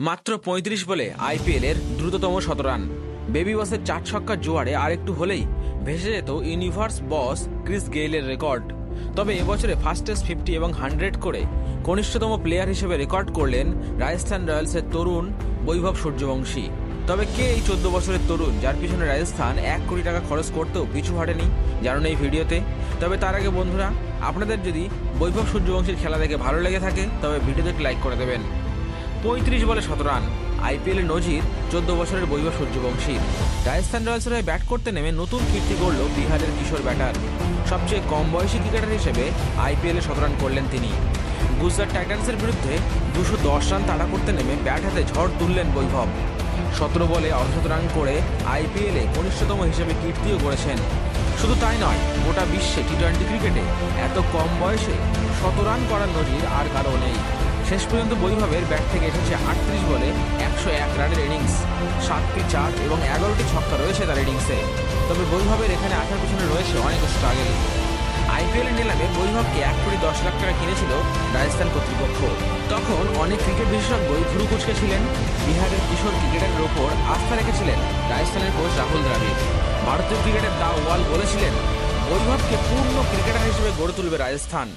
মাত্র ৩৫ বলে আইপিএল এর দ্রুততম শতরান। বেবি বসের ৪ ছক্কার জোয়ারে আরেকটু হলেই ভেসে যেত ইউনিভার্স বস ক্রিস গেইলের রেকর্ড। তবে এবছরে ফাস্টেস্ট 50 এবং 100 করে কনিষ্ঠতম প্লেয়ার হিসেবে রেকর্ড করলেন রাজস্থান রয়্যালসের তরুণ বৈভব সূর্যবংশী। তবে কে এই 14 বছরের তরুণ যার পিছনে রাজস্থান 1 কোটি টাকা খরচ করতেও পিছু হাঁটেনি, জানুন এই ভিডিওতে। তবে তার আগে বন্ধুরা, আপনাদের যদি বৈভব সূর্যবংশীর খেলা দেখে ভালো লেগে থাকে তবে ভিডিওতে লাইক করে দেবেন। ৩৫ বলে ১৭ রান, আইপিএলের নজির 14 বছরের বৈভব সূর্যবংশীর। রাজস্থান রয়্যালসের হয়ে ব্যাট করতে নেমে নতুন কীর্তি গড়ল বিহারের কিশোর ব্যাটার। সবচেয়ে কম বয়সী ক্রিকেটার হিসেবে আইপিএলে ১৭ রান করলেন তিনি। গুজরাট টাইটান্সের বিরুদ্ধে ২১০ রান তাড়া করতে নেমে ব্যাট হাতে ঝড় তুললেন বৈভব। ১৭ বলে অর্ধশত রান করে আইপিএলে কনিষ্ঠতম হিসেবে কীর্তিও গড়েছেন। শুধু তাই নয়, গোটা বিশ্বে টি-20 ক্রিকেটে এত কম বয়সে ১০০ রান করার নজির আর কারও নেই। শেষ পর্যন্ত বৈভবের ব্যাট থেকে এসেছে ৩৮ বলে ১০১ রানের ইনিংস, ৭টি ৪ এবং ১১টি ছক্কা রয়েছে তার ইনিংসে। তবে বৈভবের এখানে আসার পিছনে রয়েছে অনেক স্ট্রাগল। আইপিএলের নিলামে বৈভবকে ১ কোটি ১০ লাখ টাকা কিনেছিল রাজস্থান কর্তৃপক্ষ। তখন অনেক ক্রিকেট বিশেষজ্ঞই ভুরু কুঁচকেছিলেন। বিহারের কিশোর ক্রিকেটারের ওপর আস্থা রেখেছিলেন রাজস্থানের কোচ রাহুল দ্রাবিড়। ভারতীয় ক্রিকেটের দা ওয়াল বলেছিলেন বৈভবকে পূর্ণ ক্রিকেটার হিসেবে গড়ে তুলবে রাজস্থান।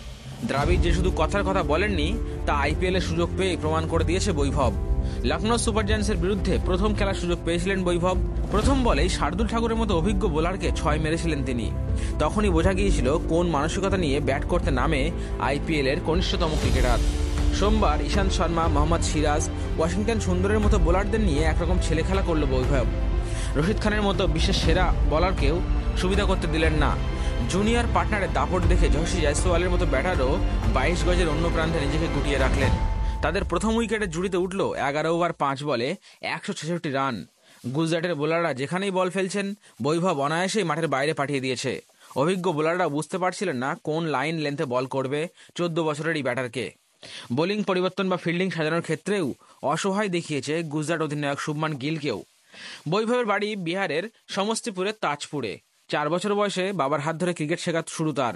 দ্রাবিড় যে শুধু কথার কথা বলেননি, তা আইপিএলে সুযোগ পেয়ে প্রমাণ করে দিয়েছে বৈভব। লখনৌ সুপার জায়ান্টসের বিরুদ্ধে প্রথম খেলার সুযোগ পেয়েছিলেন বৈভব। প্রথম বলেই শার্দুল ঠাকুরের মতো অভিজ্ঞ বোলারকে ৬ মেরেছিলেন তিনি। তখনই বোঝা গিয়েছিল কোন মানসিকতা নিয়ে ব্যাট করতে নামে আইপিএলের কনিষ্ঠতম ক্রিকেটার। সোমবার ঈশান্ত শর্মা, মোহাম্মদ সিরাজ, ওয়াশিংটন সুন্দরের মতো বোলারদের নিয়ে একরকম ছেলে খেলা করল বৈভব। রশিদ খানের মতো বিশ্বের সেরা বলারকেও সুবিধা করতে দিলেন না। জুনিয়র পার্টনারের দাপট দেখে যশস্বী জয়সওয়ালের মতো ব্যাটারও ২২ গজের অন্য প্রান্তে নিজেকে গুটিয়ে রাখলেন। তাদের প্রথম উইকেটে জুড়িতে উঠল ১১ ওভার ৫ বলে ১৬৬ রান। গুজরাটের বোলাররা যেখানেই বল ফেলছেন, বৈভব অনায়াসেই মাঠের বাইরে পাঠিয়ে দিয়েছে। অভিজ্ঞ বোলাররা বুঝতে পারছিলেন না কোন লাইন লেন্থে বল করবে ১৪ বছরের এই ব্যাটারকে। বোলিং পরিবর্তন বা ফিল্ডিং সাজানোর ক্ষেত্রেও অসহায় দেখিয়েছে গুজরাট অধিনায়ক শুভমান গিলকেও। বৈভবের বাড়ি বিহারের সমস্তিপুরের তাজপুরে। ৪ বছর বয়সে বাবার হাত ধরে ক্রিকেট শেখা শুরু তার।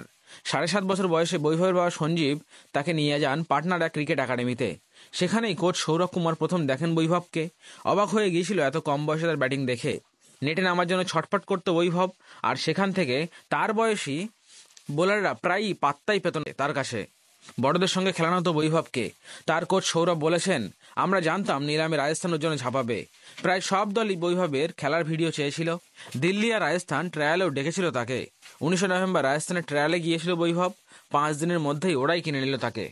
৭.৫ বছর বয়সে বৈভবের বাবা সঞ্জীব তাকে নিয়ে যান পাটনার এক ক্রিকেট একাডেমিতে। সেখানেই কোচ সৌরভ কুমার প্রথম দেখেন বৈভবকে। অবাক হয়ে গিয়েছিল এত কম বয়সে তার ব্যাটিং দেখে। নেটে নামার জন্য ছটফট করতো বৈভব, আর সেখান থেকে তার বয়সী বোলাররা প্রায়ই পাত্তাই পেত না তার কাছে। বড়দের সঙ্গে খেলানো হতো বৈভবকে। তার কোচ সৌরভ বলেছেন, আমরা জানতাম নিলামে রাজস্থানের জন্য ঝাঁপাবে। প্রায় সব দলই বৈভবের খেলার ভিডিও চেয়েছিল। দিল্লি আর রাজস্থান ট্রায়ালেও ডেকেছিল তাকে। ১৯ নভেম্বর রাজস্থানের ট্রায়ালে গিয়েছিল বৈভব। ৫ দিনের মধ্যেই ওরাই কিনে নিল তাকে।